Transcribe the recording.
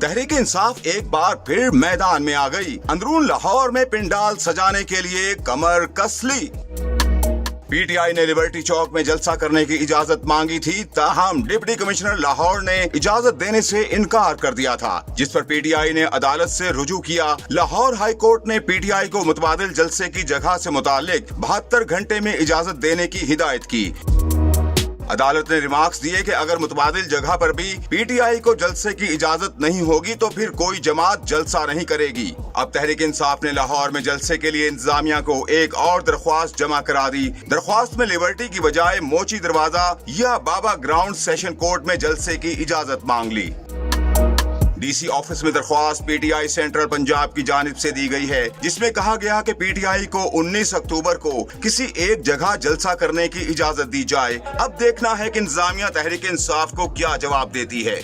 تحریک انصاف ایک بار پھر میدان میں آ گئی. اندرون لاہور میں پنڈال سجانے کے لیے کمر کس لی. پی ٹی آئی نے لبرٹی چوک میں جلسہ کرنے کی اجازت مانگی تھی، تاہم ڈپٹی کمشنر لاہور نے اجازت دینے سے انکار کر دیا تھا، جس پر پی ٹی آئی نے عدالت سے رجوع کیا. لاہور ہائی کورٹ نے پی ٹی آئی کو متبادل جلسے کی جگہ سے متعلق 72 گھنٹے میں اجازت دینے کی ہدایت کی. عدالت نے ریمارکس دیے کہ اگر متبادل جگہ پر بھی پی ٹی آئی کو جلسے کی اجازت نہیں ہوگی تو پھر کوئی جماعت جلسہ نہیں کرے گی. اب تحریک انصاف نے لاہور میں جلسے کے لیے انتظامیہ کو ایک اور درخواست جمع کرا دی. درخواست میں لبرٹی کی بجائے موچی دروازہ یا بابا گراؤنڈ سیشن کورٹ میں جلسے کی اجازت مانگ لی. ڈی سی آفس میں درخواست P T I central Punjab کی جانب سے دی گئی ہے، جس میں کہا گیا کہ پی ٹی آئی کو 19 اکتوبر کو کسی ایک جگہ جلسہ کرنے کی اجازت دی جائے. اب دیکھنا ہے کہ انتظامیہ تحریک انصاف کو کیا جواب دیتی ہے.